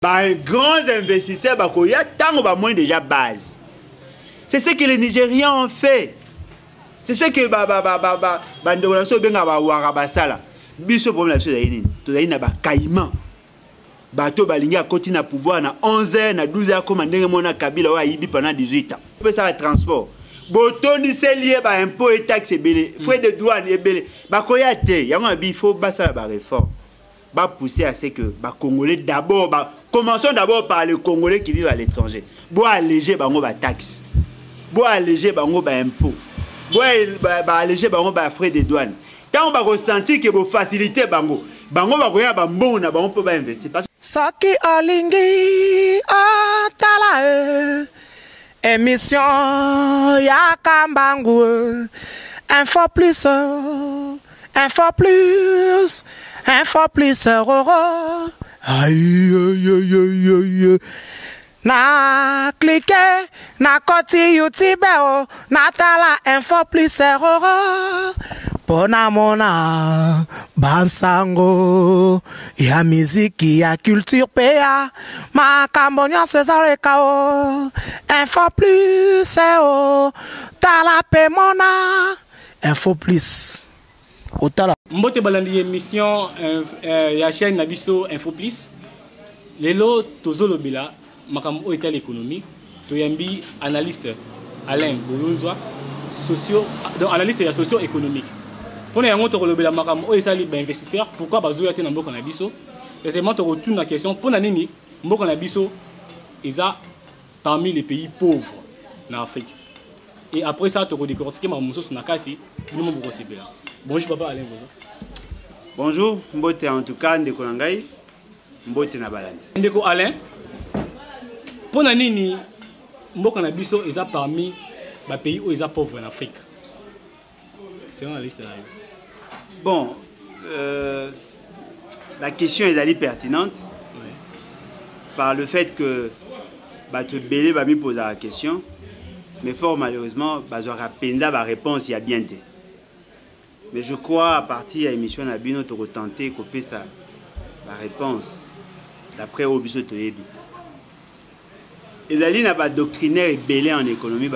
Par grands investisseurs, il y a tant ou moins déjà base. C'est ce que les Nigérians ont fait. C'est ce que biso pour la caïman. Bateau balinga côté na pouvoir na 11h na 12h comme ndenge mona Kabila wa yibi pendant 18 ans. Peut ça transport. Botoni c'est lié ba impôt et taxe belé, frais de douane et belé. Ba koya te, yango bi faut ba ça ba réforme. Ba pousser à ce que ba Congolais d'abord commençons d'abord par les Congolais qui vivent à l'étranger. Bo alléger bango ba taxe. Bo alléger bango ba impôt. Bo alléger bango ba frais de douane. Quand on va ressentir que vous facilitez bango ba koya ba mbona bango peut ba investir. Saki alingi atala émission ya kambangu info plus aïe na cliquer na koti YouTube na tala info plus Pona mona bansango ya miziki ya culture pea makambonyo César kao info plus tala pe mona info plus otala mbote balandi émission ya chaîne nabiso info plus lelo tozolo bila makambo oyo etali économie toyambi analyste Alain Bolunzwa donc analyste ya socio-économique. Pour les gens qui ont des investisseurs, pourquoi ils ont été dans le Bokonabiso? Récemment, tu retournes la question pour l'année, le Bokonabiso est parmi les pays pauvres en Afrique. Et après ça, tu as décortiqué ma mousse sur la carte. Bonjour, papa Alain. Bonjour, Mbote en tout cas, Ndeko Nangai, Mbote Nabalandi. Ndeko Alain, pour l'année, le Bokonabiso est parmi les pays où ils sont pauvres en Afrique. C'est la liste là. Bon, la question est allée pertinente par le fait que tu Bélé va me poser la question, mais fort malheureusement, tu as la réponse il y a bien été. Mais je crois à partir de l'émission Nabino, tu as tenté de copier la réponse d'après Obiso Toyebi. Ezali n'a pas doctrinaire et Bélé en économie,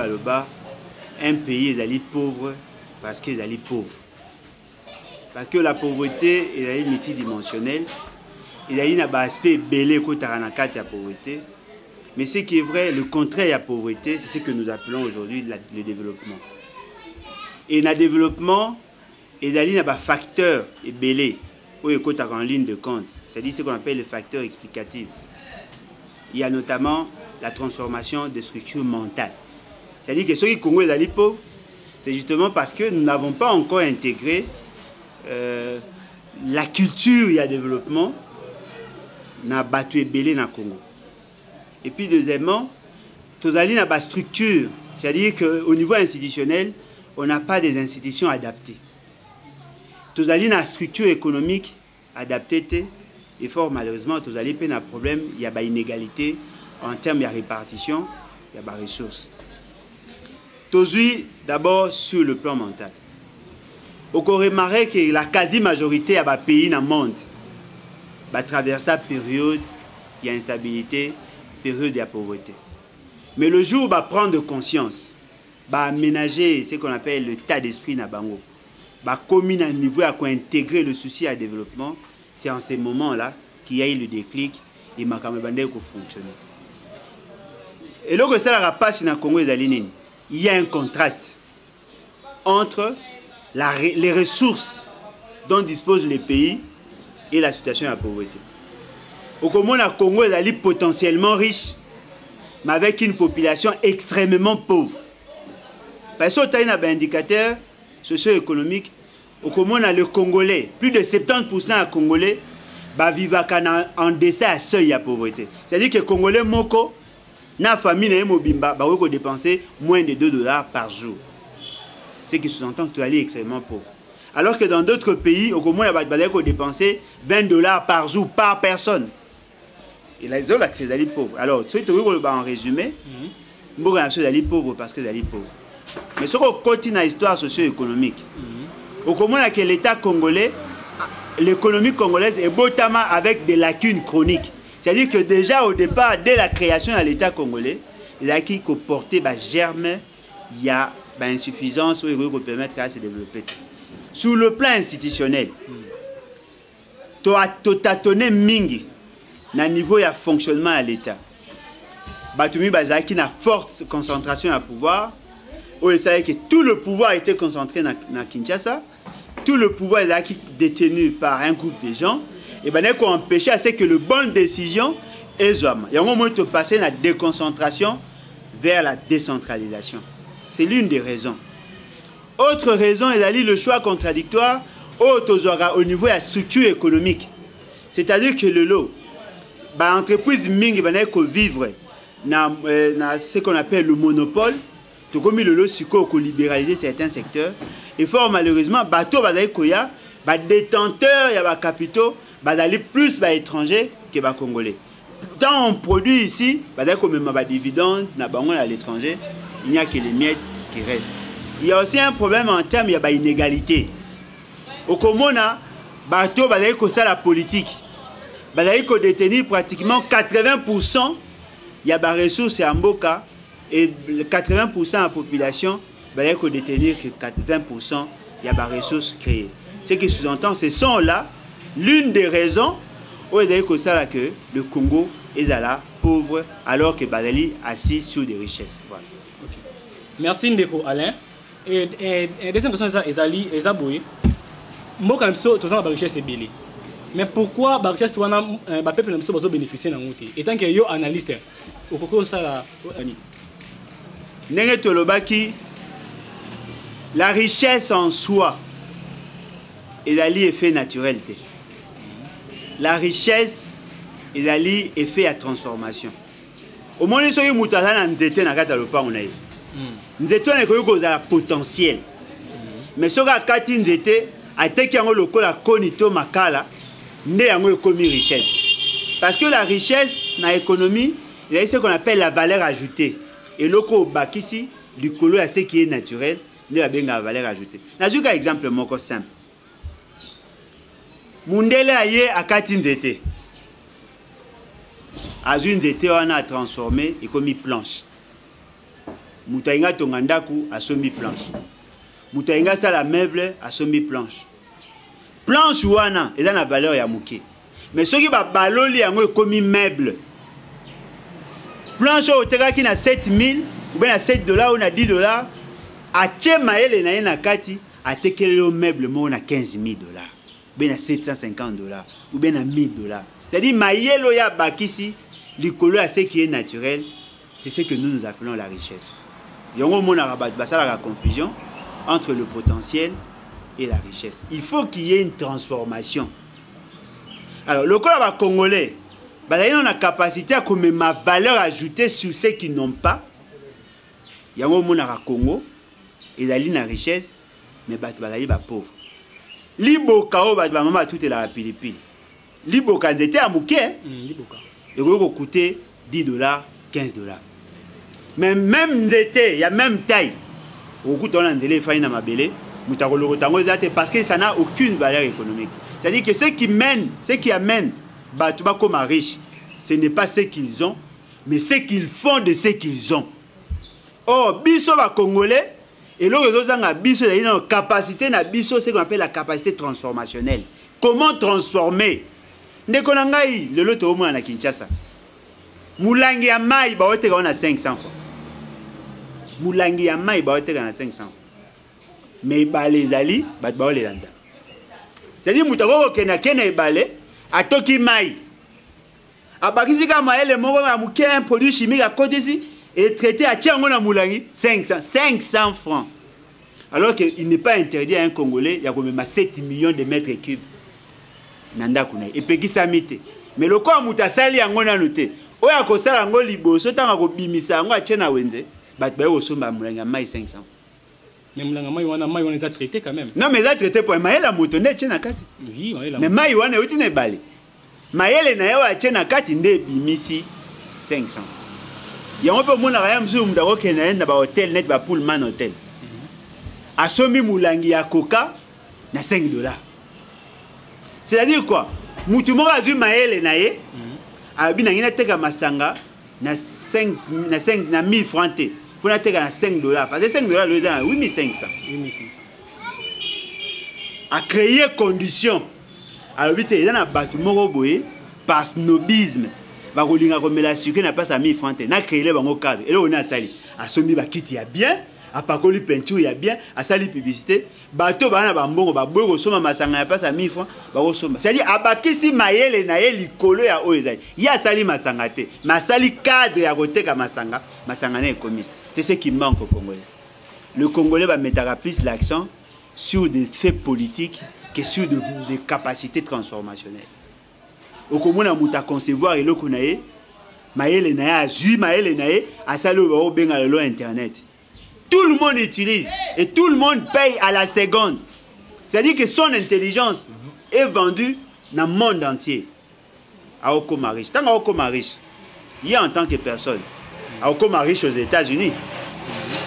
un pays est pauvre parce qu'ils sont pauvres. Parce que la pauvreté est multidimensionnelle. Il y a un aspect belé côté la pauvreté. Mais ce qui est vrai, le contraire de la pauvreté, c'est ce que nous appelons aujourd'hui le développement. Et dans le développement, il y a un facteur belé ou en ligne de compte. C'est-à-dire ce qu'on appelle le facteur explicatif. Il y a notamment la transformation des structures mentales. C'est-à-dire que ceux qui Congo sont pauvres, c'est justement parce que nous n'avons pas encore intégré la culture et le développement na battu belé na Congo. Et puis deuxièmement, nous avons une structure, c'est-à-dire qu'au niveau institutionnel, on n'a pas des institutions adaptées. Nous avons une structure économique adaptée et fort malheureusement, nous avons un problème, il y a une inégalité en termes de répartition, il y a des ressources. Aujourd'hui, d'abord sur le plan mental. On remarque que la quasi-majorité des pays dans le monde traverse la période de l'instabilité, période de pauvreté. Mais le jour où on va prendre conscience, aménager ce qu'on appelle le tas d'esprit dans Bango, commun à un niveau à intégrer le souci à développement, c'est en ces moments-là qu'il y a eu le déclic et ma caméra fonctionner. Et là que ça la passe dans le Congo, il y a un contraste entre les ressources dont disposent les pays et la situation de la pauvreté. Au Congo est potentiellement riche, mais avec une population extrêmement pauvre. Parce que tu as un indicateur socio-économique, au Congo, le Congolais, plus de 70% des Congolais vivent en dessous à seuil de pauvreté. C'est-à-dire que les Congolais, na famille na mobimba ba ko dépenser moins de $2 par jour. Ce qui sous-entend que tu es extrêmement pauvre. Alors que dans d'autres pays, au moins il faut dépenser $20 par jour par personne. Et là ils ont l'accès d'aller pauvre. Alors tu sais en résumé, mboka na d'aller pauvre parce que d'aller pauvre. Mais ce qu'on continue à l'histoire socio-économique. Au moins que l'État congolais, l'économie congolaise est botamment avec des lacunes chroniques. C'est-à-dire que déjà au départ, dès la création de l'État congolais, il a qui porté germe, il y a insuffisance qui peut permettre de se développer. Sur le plan institutionnel, tu as tâtonné mingi na niveau de fonctionnement de l'État. Batumi Bazaki na forte concentration à pouvoir. Où il savait que tout le pouvoir était concentré dans Kinshasa, tout le pouvoir est détenu par un groupe de gens, et bien qu'on empêchait à ce que les bonnes décisions aient zouama. Il y a un moment où tu passes la déconcentration vers la décentralisation. C'est l'une des raisons. Autre raison, il y a le choix contradictoire au niveau de la structure économique. C'est-à-dire que le lot, l'entreprise Ming va vivre dans ce qu'on appelle le monopole. Tout comme le lot pour libéraliser certains secteurs. Et fort malheureusement, bateau koya, détenteur, il y a des capitaux, plus étrangers que les Congolais. Tant on produit ici, comme des dividendes, à l'étranger, il n'y a que les miettes qui restent. Il y a aussi un problème en termes d'inégalité. Au Comona, bateau ça la politique. Détenir pratiquement 80%, il y a des ressources à Mboka. Et 80% de la population va détenir que 20%, il y a des ressources créées. Ce qui sous-entend, ce sont là l'une des raisons où il y a que le Congo est là pauvre alors que Badali assis sur des richesses. Voilà. Okay. Merci Ndeko Alain. Et deuxième question, c'est Zaboué. Moi, quand même, tout ça, la richesse est belle. Mais pourquoi la richesse, le peuple ne peut pas bénéficier de la route? Et tant que yo analyste, au cours de ça, la richesse en soi est l'effet naturel. La richesse est l'effet à transformation. Au moins, il y a un potentiel. Mais si on a richesse. Parce que la richesse, dans l'économie, il y a ce qu'on appelle la valeur ajoutée. Et loko bakisi du colo à ce qui est naturel, ne a bien la valeur ajoutée. N'a-tu qu'un exemple moko simple. Mundele aye a katinzete. Azunzete on a transformé et comme planche. Mutainga tongandaku a somi planche. Mutainga sa la meuble a somi planche. Planche wana eza na valeur ya muke. Mais ce qui va baloli yango comme meuble. Planche au tega qui na 7000 ou bien à $7 ou na $10 a tchema ele na yena kati a tekele au meuble mo na $15,000 bien à $750 ou bien à $1,000. C'est-à-dire maïelo ya bakisi likolo à ce qui est naturel, c'est ce que nous appelons la richesse. Yongo mona rabat basala la confusion entre le potentiel et la richesse. Il faut qu'il y ait une transformation. Alors le col congolais ils ont la capacité à mettre ma valeur ajoutée sur ceux qui n'ont pas. Il y a un monde à Congo, ils ont la richesse, mais ils sont pauvres. Liboka, maman tout est la Philippines. Liboka, c'était à Mouké. Il va coûter $10, $15. Mais même il y a même taille. Au coût de l'andélé, il y a ma belé, parce que ça n'a aucune valeur économique. C'est-à-dire que ce qui amène Batouba comme riche, ce n'est pas ce qu'ils ont, mais ce qu'ils font de ce qu'ils ont. Or, biso va congolais, et le réseau zanga biso a une capacité na biso, ce qu'on appelle la capacité transformationnelle. Comment transformer? Nekonangai, le loto au moins à Kinshasa. Moulangi ya mai ba ote on a 500 francs. Moulangi ya mai ba ote on 500. Mais ba les ali, ba les lanza. C'est-à-dire mutako kena ebale atoki mai. Abakisi kama ele moko amuke un produit chimique à côté ici et traité à tiango na moulangi 500 francs. Alors qu'il n'est pas interdit à un Congolais, il y a quand même 7 millions de mètres cubes. Nanda kunai et pekisa mite. Mais le quoi mutasali yango na noté. Oya ko sala ngo liboso tanga ko bimisa ngo achena wenze. Bat ba yo somba moulangi mai 500. Mais moulangi mai wana les a traité quand même. Non mais ça traité pour mai la moto ne chena kati. Oui, mai la. Mais mai wana uti ne bale. Mayele na yawa chena kati nde bimisi 500. Yango pe mona kaya msu mdako kena na ba hotel net ba Pullman hotel. Asomi moulangi ya coca na $5. C'est-à-dire quoi? Mutumo a vu mayele na ye abi na ngina teka masanga na 5 na 1000 francs te faut na teka na $5 parce que $5 le dans 8500 a créé condition alors bité eza na batu moko boye par snobisme ba kolinga komela sucre na passe à 1000 francs te na créer bango cadre et là on a sali a sombi ba kiti ya bien a pakoli peinture ya bien a sali publicité bato bana ba mbongo ba boye ko soma masanga ya passe à 1000 francs ba ko soma c'est à dire abakisi mayele na ye likolo ya oyezali ya sali masanga te masali cadre ya koteka masanga na ekomi c'est ce qui manque au Congolais. Le Congolais va mettre plus l'accent sur des faits politiques que sur des capacités transformationnelles. Au Congo, on a concevoir et l'autre maël nae azui maël nae asalo ba benga le internet. Tout le monde utilise et tout le monde paye à la seconde. C'est-à-dire que son intelligence est vendue dans le monde entier. À Okoma riche. Tant qu'Okoma riche, il y a en tant que personne. À Okoma riche aux États-Unis.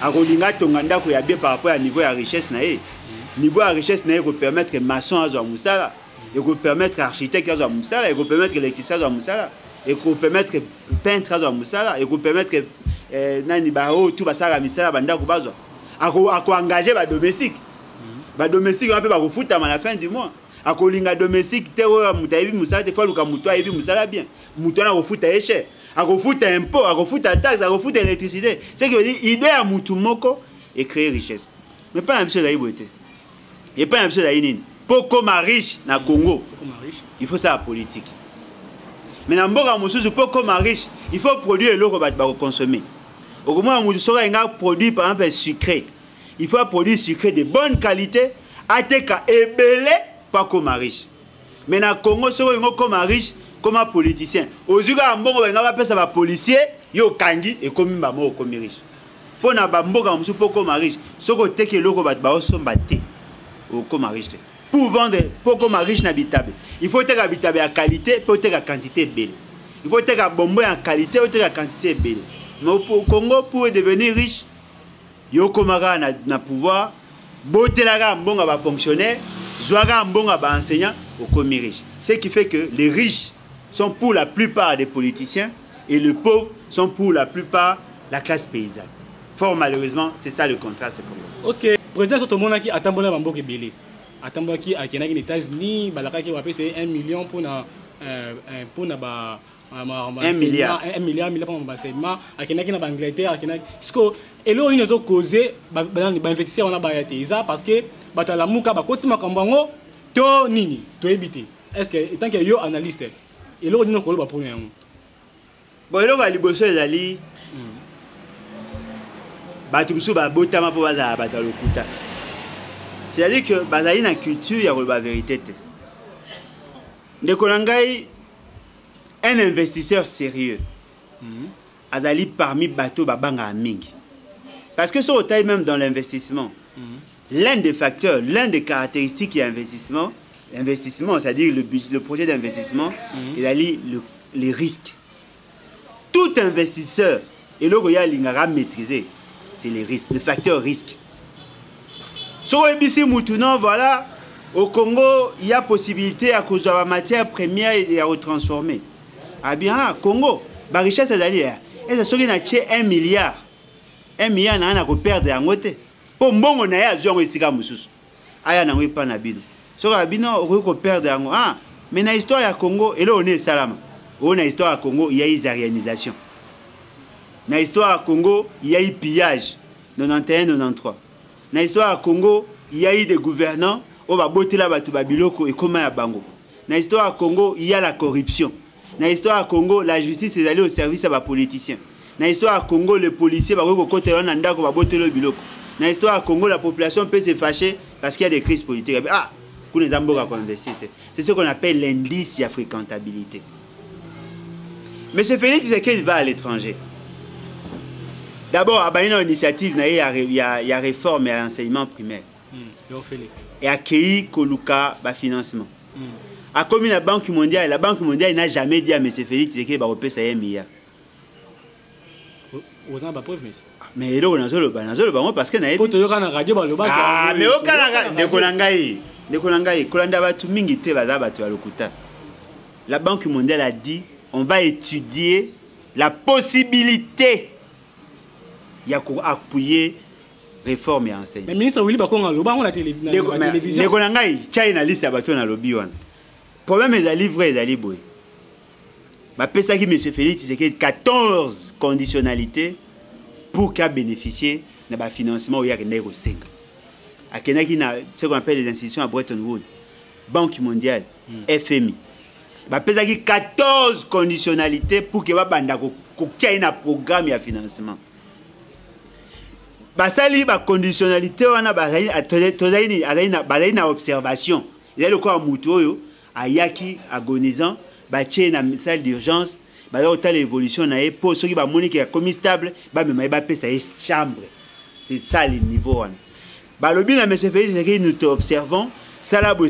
À Rolinga Tonganda ko ya bien par rapport à niveau de richesse nae. Niveau de richesse nae ko permettre que maçon à Musala, et ko permettre architecte à Musala, et ko permettre électricien à Musala, et ko permettre peintre à Musala, et ko permettre nani ba o tout ba sala misala banda ko bazwa. A ko engager ba domestique. Ba domestique on peut ba ko futa à la fin du mois. A ko linga domestique te o mutaibi musala te fois luka muto aibi musala bien. Muto na ko futa cher. A ko futa impôt, a ko futa taxe, a ko futa électricité. C'est qui veut dire idée à mutu moko et créer richesse. Mais pas la même chose à Iboté. Et pas la même chose à Inine. Pour comme riche na Congo, il faut ça la politique. Mais dans Mboka Moussou, pour comme riche, il faut produire l'eau qu'on va consommer. Au moins, on a produit par exemple sucré. Il faut produire sucré de bonne qualité, ateka ebele pas comme riche. Mais dans Congo, si on comme riche, comme un politicien. Aux yeux de Mbongo, on va appeler ça un policier, yo kangi et comme un comme riche. Pour na Mboka Moussou pour comme riche, ce qu'on teke l'eau qu'on va sombater au comme riche. Pour vendre pour comme riche n'habitable. Il faut être habitable à qualité, pour être à quantité belle. Il faut être bonbon en qualité, pour être à quantité belle. Mais au Congo, pour devenir riche, yo komara na pouvoir, beauté la mbonga va fonctionner, zoara mbonga va enseignant au commis riche. Ce qui fait que les riches sont pour la plupart des politiciens et les pauvres sont pour la plupart la classe paysanne. Fort malheureusement, c'est ça le contraste. Ok, président Sotomona qui attend bon Bambo Kebele. Attend qui a les États-Unis, balaka qui va payer 1 million pour na 1 milliard. 1 milliard pour l'enseignement. À qui na Angleterre, à qui na. Parce et là on a causé, investisseurs on a bayate ça parce que batala muka ba kotima kambango to nini to éviter. Est-ce que tant que yo analyste et là on dit non ko ba pour rien. Bon et là ga liboso ezali batu biso ba botama po baza batalo kuta. C'est-à-dire que bazali na culture ya ko ba vérité te. Ndeko nangai un investisseur sérieux azali parmi bateaux babanga mingi. Parce que sur taille même dans l'investissement, l'un des facteurs, l'un des caractéristiques qui est investissement, c'est-à-dire le projet d'investissement, il a les risques. Tout investisseur, et le Royal Lingara maîtriser, c'est les risques, le facteur risque. Sur ABC Moutouna, voilà, au Congo, il y a possibilité à cause de la matière première et à retransformer. Ah bien, Congo, la richesse est allée. Et ça serait 1 milliard. 1 milliard n'a pas perdre en côté. Pour bon on a besoin de sika mususu. Aya na pas na bino. So ka bino ko perdre en ah mais na histoire ya Congo et là on est salama. On a histoire à Congo, il y a eu arianisation. Na histoire à Congo, il y a eu pillage 91-93. Na histoire à Congo, il y a eu des gouvernants au ba botela batu babiloko et comment ya bango. Na histoire à Congo, il y a la corruption. Dans l'histoire à Congo, la justice est allée au service des politiciens. Dans l'histoire à Congo, les policiers vont côté Rwanda va botter le biloko. Dans l'histoire à Congo, la population peut se fâcher parce qu'il y a des crises politiques. Ah, pour les Amboga qu'on investit. C'est ce qu'on appelle l'indice de fréquentabilité. M. Félix Tshisekedi va à l'étranger. D'abord, il y a une initiative, il y a réforme et enseignement primaire. Et accueilli Koluka financement. A comme la Banque mondiale n'a jamais dit à M. Félix Tshisekedi va repayer 1 milliard. Mais là, on a parce que mais la Banque mondiale a dit on va étudier la possibilité d'appuyer réforme et enseignement. Mais ministre Willy Bakonga, on a la télévision. Problème est d'aller vrai, d'aller boy. Ma pesa qui M. Félix, c'est que 14 conditionnalités pour qu'à bénéficier de financement où il y a que 5. À ce qu'on appelle les institutions à Bretton Woods, Banque mondiale, FMI. Ma pesa qui 14 conditionnalités pour qu'il y ait un programme de financement. Basali ba conditionnalité wana bazali na observation. Il y a le corps mutoyo ayaki agonisant ba tché na salle d'urgence ba dans l'évolution na pour ceux qui ba monique ya comme stable ba même ba pesa chambre. C'est ça le niveau wana. Ba lobi na monsieur Félix c'est que nous observons salabo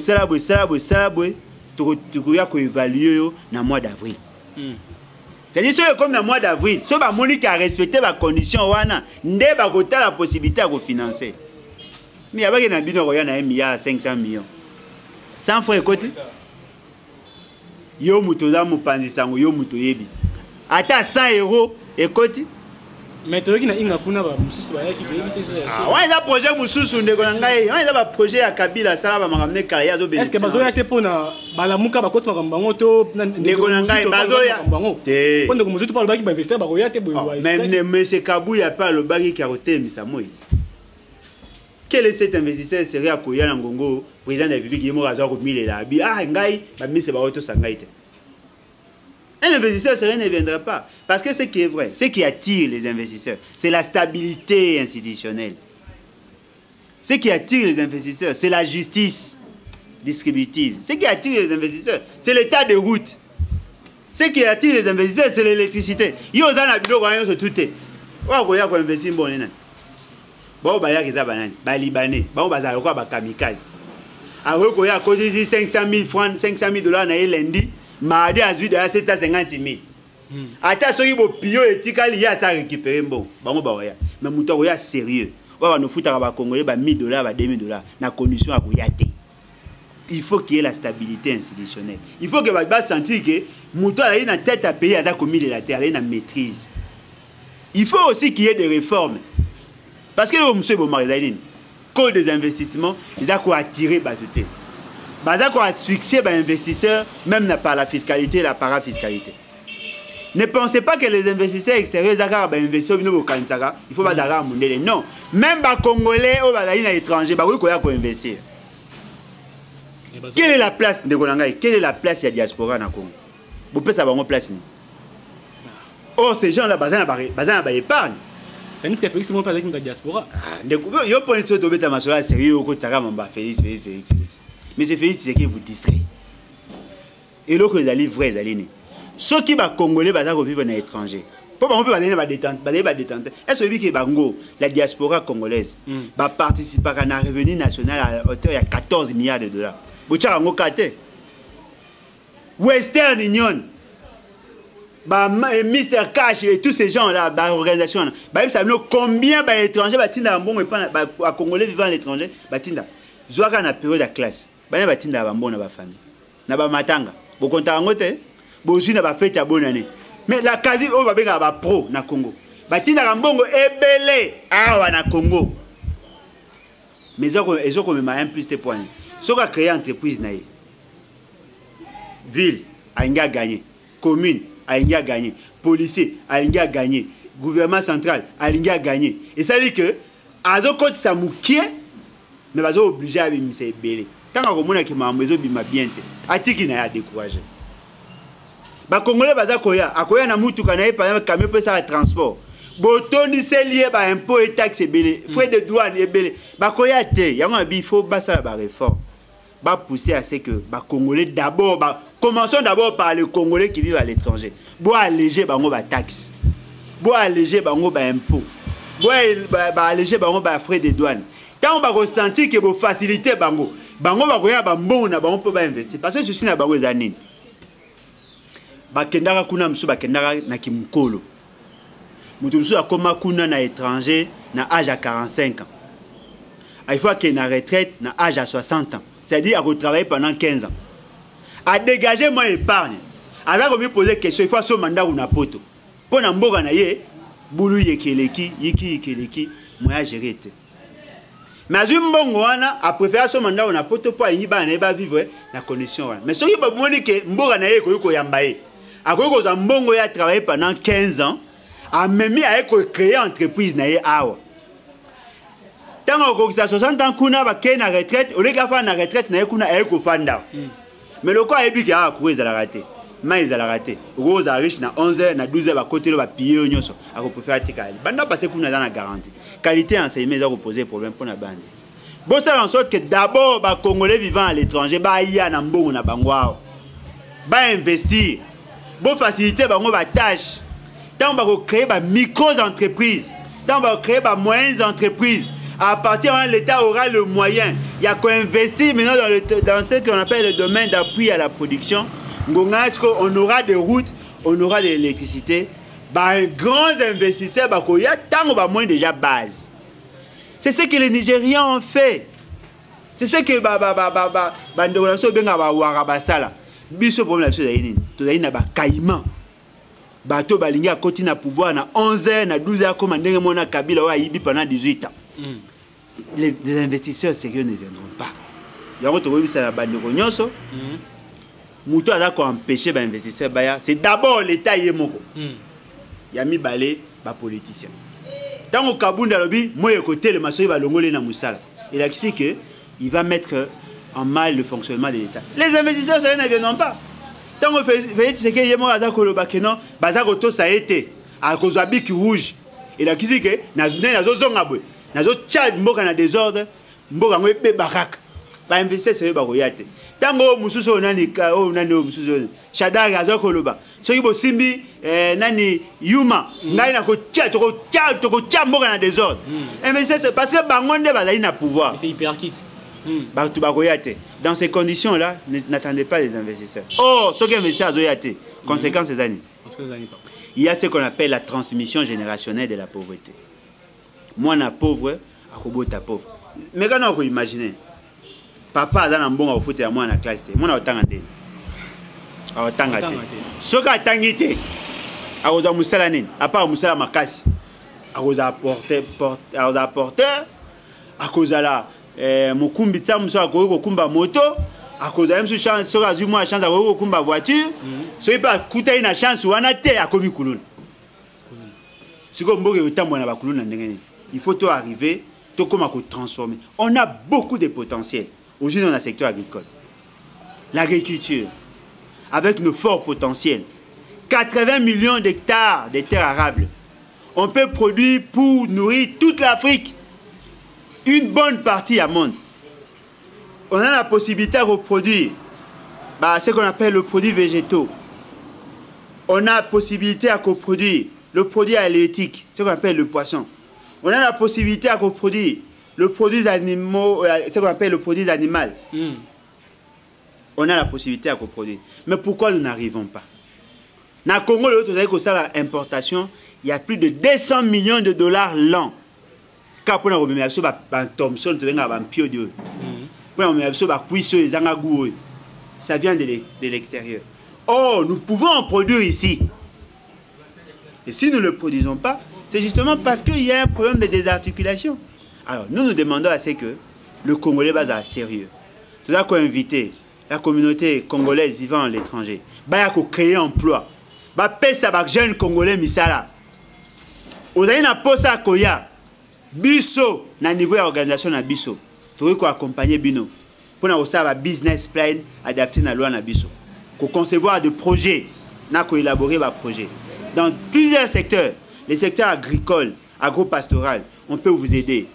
to ya ko évaluer yo na mois d'avril. C'est-à-dire comme dans le mois d'avril, si on a respecté les conditions, on a la possibilité de financer. Mais il y a 1,5 milliard 500 millions. 100 francs écoute. Yo mutoza mupanzi sango yo mutoyebi. Ata 100 € écoute. Mais tu as dit que tu as dit ouais, ça projet mususu ndeko na ngai. Ouais, ça projet ya Kabila ça va m'amener carrière zo bénéfice. Est-ce que bazoya te pona balamuka bakoti makambango to ndeko na ngai bazoya te. Pona ko mususu pa lobaki ba investir ba koya te boy. Même monsieur Kabuya pas le bagi qui a rotemisa moi. Quel est cet investisseur sérieux à Koya na Ngongo, président de la République yemo razo ko 1000 la bi ah ngai ba mise ba auto sangai te. Un investisseur sérieux ne viendra pas. Parce que ce qui est vrai, ce qui attire les investisseurs, c'est la stabilité institutionnelle. Ce qui attire les investisseurs, c'est la justice distributive. Ce qui attire les investisseurs, c'est l'état de route. Ce qui attire les investisseurs, c'est l'électricité. Yo dans la bidon quand on se tout est. Wa ko ya ko investir bon nena. Bon ba ya kiza banani, ba libanais, ba ba za ko ba kamikaze. A ko ya ko 500 000 francs, 500 000 $ na lundi. Mardi à 750 000. Ata soki bo pio etikali ya sa récupérer bon. Bango ba oya. Mais muto oya sérieux. Wa no futa ba congolais ba 1000 $, ba 2000 $. Na condition à koyate. Il faut qu'il y ait la stabilité institutionnelle. Il faut que ba sentir que muto a une tête à payer à commis de la terre, une maîtrise. Il faut aussi qu'il y ait des réformes. Parce que monsieur Bomarizaline, code des investissements, ils a quoi attirer batuté. Baza ko asphyxier les investisseurs, même par la fiscalité et la parafiscalité. Ne pensez pas que les investisseurs extérieurs investissent au Kantaga, il faut pas d'aller à Mundele. Non, même les Congolais ou les étrangers, ils peuvent investir. Quelle est la place de Golangay? Quelle est la place de la diaspora dans le Congo? Vous pouvez savoir une place. Or, ces gens-là, ils ont épargne. Tandis que Félix, c'est pas avec la diaspora. Ils ont pas de tomber dans ma sérieux au côté de Félix. Mais c'est Félix qui vous distrait. Et là, vous allez vrai, vous allez né. Ceux qui sont congolais, ils vivent dans l'étranger. Pourquoi on peut pas détente? Est-ce que la diaspora congolaise va participer à un revenu national à hauteur de 14 milliards de $? Vous avez un côté. Western Union, Mr. Cash et tous ces gens-là, l'organisation, combien d'étrangers à Congolais vivant à l'étranger? Zoaka na période de classe. Bana batinda ba mbona ba famille. Na ba matanga. Bo konta ngote. Bo na ba fête ya bonne année. Mais la quasi o ba benga ba pro na Congo. Batinda ka mbongo ebele awa na Congo. Mais ezoko me ma plus te point. Soka créer entreprise na ye. Ville a inga gagné. Commune a inga gagné. Policier a inga gagné. Gouvernement central a inga gagné. Et ça dit que azoko sa mukie mais ils sont obligés à se belé. Tant que les maison bien, atiki na ya découragé. Ba Congolais baza koya, akoya na mutu kana par exemple camion peut ça transport. Botoni c'est lié ba impôt et taxes belé, frais de douane et belé. Ba koya te, yango il faut ba ça ba réforme. Ba pousser à ce que ba Congolais d'abord commençons d'abord par les Congolais qui vivent à l'étranger. Bo alléger bango ba taxes. Bo alléger bango ba impôt. Bo alléger bango ba frais de douane. Quand on va ressentir que vous facilitez bango va koya ba mbona bango peut ba investir parce que ceci na bango ezanini ba kendaka kuna msu ba kendaka na kimkolo mutu msu akoma kuna na étranger na âge à 45 ans il faut qu'il na retraite na âge à 60 ans c'est-à-dire à travailler pendant 15 ans à dégager moins épargne aza komi poser question il faut so mandat una poto po na mboka na ye bulu yekeleki yiki moya gérer te mais azui mbongo wana a préféré so mandat una poto po alingi bana na ba vivre na condition wana mais soki ba moni ke mboka na ye ko yamba ye akoki kozwa mbongo ya travailler pendant 15 ans amemi aye ko créer entreprise na ye awa tango okokisa 60 ans kuna bakei na retraite oleki afana na retraite na ye kuna aye kofanda mais loko ayebi ke awa cour ezalaka te ma ezalaka te okozala riche na 11h na 12h bakotelo bapille oyo nyonso akopréféra tika ali banda pase kuna eza na garantie qualité enseignement eza koposer problème mpona bandi bosala en sorte que d'abord bacongolais vivant à l'étranger baya na mbongo na bango awa bainvestir bofaciliter bango batâche ntango bakocréer bamicro-entreprises ntango bakocréer bamoyennes entreprises. À partir de l'État aura le moyen. Il y a qu'investir maintenant dans ce qu'on appelle le domaine d'appui à la production. On aura des routes, on aura de l'électricité. Grands investisseurs, il y a tant ou moins déjà base. C'est ce que les Nigérians ont fait. C'est ce que biso problème c'est caïman. Bateau balingi a continué à pouvoir na 11h na 12h comme ndenge mona Kabila wa yibi pendant 18 ans. Les investisseurs sérieux ne viendront pas. Yango to bobi ça na bandeko nyonso. Muto aza ko empêcher ba investisseurs baya, c'est d'abord l'état yemoko. Ya mi balé ba politicien. Tango Kabunda lobi moye côté le masoyi ba longolé na musala. Il a dit que il va mettre en mal le fonctionnement de l'état. Les investisseurs sérieux ne viendront pas. Tant que fait ce que yemo aza koloba que non baza ko to ça été à cause de bic rouge et la kisi que na zo zonga boy na zo tchad mboka na désordre mboka ngo ebe bakaka ba investir c'est ba koyate tango mususu nani ka o nani mususu shadari aza koloba soki bo simbi nani yuma ngai na ko tchad mboka na désordre investir c'est parce que bangonde bazali na pouvoir c'est hyper kit. Dans ces conditions-là, n'attendez pas les investisseurs. Oh, ce qui investissent à Zoyate, conséquence des années. Il y a ce qu'on appelle la transmission générationnelle de la pauvreté. Moi, je suis pauvre, je suis pauvre. Mais quand on imagine, papa a un bon foot à moi dans la classe, moi, je suis ce qui a tangité, à cause de Moussalanine, à part Moussala Makassi, à cause de porteur, à cause de la. Mokumbi tamu so akoko kumba moto akoza même chance so azu moi chance akoko kumba voiture so ipa kuta ina chance wana te akomi kuluna siko mboke otambo na bakuluna ndenge il faut to arriver to comment ko transformer. On a beaucoup de potentiel aujourd'hui dans le secteur agricole, l'agriculture avec nos forts potentiels, 80 millions d'hectares de terres arables, on peut produire pour nourrir toute l'Afrique. Une bonne partie à monde. On a la possibilité de reproduire ce qu'on appelle le produit végétaux. On a la possibilité à coproduire le produit halieutique, ce qu'on appelle le poisson. On a la possibilité à coproduire le produit animaux, ce qu'on appelle le produit animal. On a la possibilité à coproduire. Mais pourquoi nous n'arrivons pas? Dans le Congo, l'importation, il y a plus de 200 millions de dollars l'an. Quand on a remis Thompson, ça vient de l'extérieur. Oh, nous pouvons en produire ici. Et si nous ne le produisons pas, c'est justement parce qu'il y a un problème de désarticulation. Alors, nous demandons à ce que le Congolais va sérieux. Tout ça qu'on invite la communauté congolaise vivant à l'étranger. Bah, qu'on crée un emploi. Bah, payer ça, bah, jeune Congolais, misala. Vous avez une pose à Koya. Biso, na niveau d'organisation na biso, tu veux accompagner Bino pour avoir un business plan adapté à la loi na biso, pour concevoir des projets, na élaborer des projets dans plusieurs secteurs, les secteurs agricoles, agro-pastoral, on peut vous aider,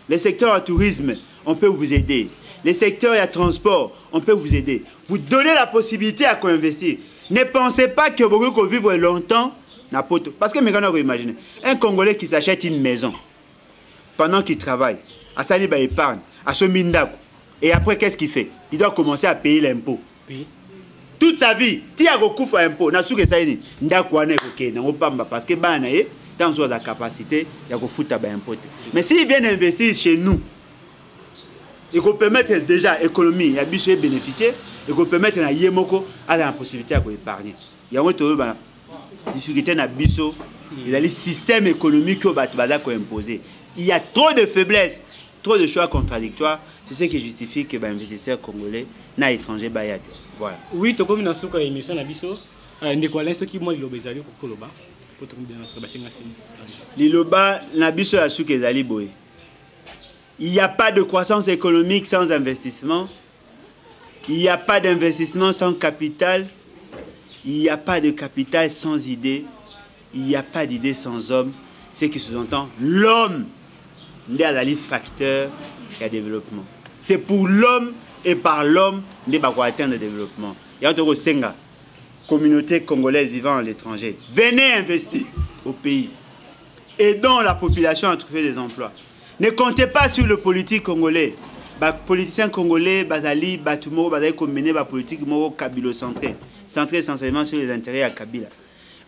les secteurs à tourisme, on peut vous aider, les secteurs à transport, on peut vous aider, vous donnez la possibilité à co-investir. Ne pensez pas que vous pouvez vivre longtemps na poto, parce que maintenant vous imaginez un Congolais qui s'achète une maison pendant qu'il travaille, à sali ba épargne, à son mindako. Et après, qu'est-ce qu'il fait? Il doit commencer à payer l'impôt. Oui. Toute sa vie, si il a recours à l'impôt, il a dit parce que dans sa capacité, il a foutu à l'impôt. Mais s'il vient investir chez nous, il peut permettre déjà l'économie, il y a bénéficier, il peut permettre à Yemoko à la possibilité d'épargner. Il y a une difficulté dans biso. Il y a le système économique que Batbaza a imposé. Il y a trop de faiblesses, trop de choix contradictoires. C'est ce qui justifie que les investisseurs congolais n'a étranger bayat. Voilà. Oui, tu as comme une émission na biso. Ndeko ceux qui moi le bezali pour Koloba. Pour te dire na batinga sini. Liloba na biso ya suka ezali boye. Il n'y a pas de croissance économique sans investissement. Il n'y a pas d'investissement sans capital. Il n'y a pas de capital sans idée. Il n'y a pas d'idée sans homme. Ce qui sous-entend l'homme n'est un facteur de développement. C'est pour l'homme et par l'homme qu'on va atteindre le développement. Il y a une communauté congolaise vivant à l'étranger. Venez investir au pays. Aidons la population à trouver des emplois. Ne comptez pas sur le politique congolais. Les politiciens congolais, Bazali, Batumo, Bazali, mener la politique kabilo-centrée. Centrée essentiellement sur les intérêts à Kabila.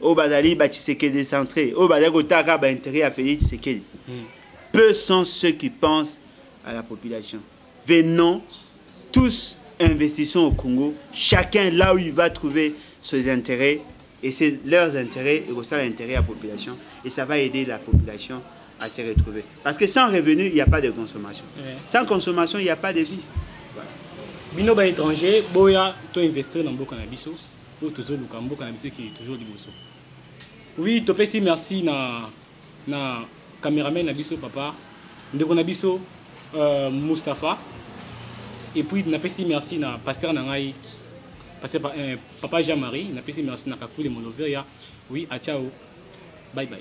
Au Bazali, Tshisekedi centré. Au Bazali, Otaka, intérêt à Félix Tshisekedi. Peu sont ceux qui pensent à la population. Venons, tous investissons au Congo. Chacun là où il va trouver ses intérêts. Et c'est leurs intérêts et aussi l'intérêt à la population. Et ça va aider la population à se retrouver. Parce que sans revenu, il n'y a pas de consommation. Ouais. Sans consommation, il n'y a pas de vie. Voilà. Bino ba étranger, boya to investir dans beaucoup cannabis, pour toujours le cambo cannabis qui est toujours du bosso. Oui, to pesi merci na caméraman nabiso papa, ndeko nabiso Mustapha. Et puis na pesi merci na pasteur nangai, pasteur papa Jean-Marie, na pesi merci na Kakule Moloveria. Oui, à ciao. Bye bye.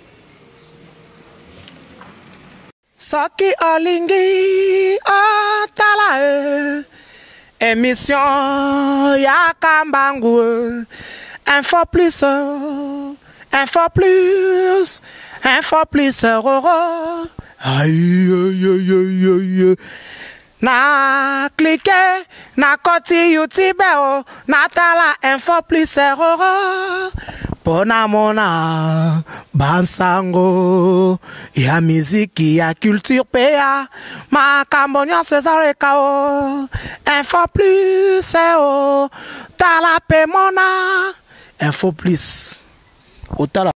Soki olingi otala émission ya Kambangu info plus aïe aïe aïe aïe na cliquer na koti YouTube na tala info plus Pona mona bansango ya miziki ya culture pea makambo nyonso ezaleka info plus tala pe mona info plus otala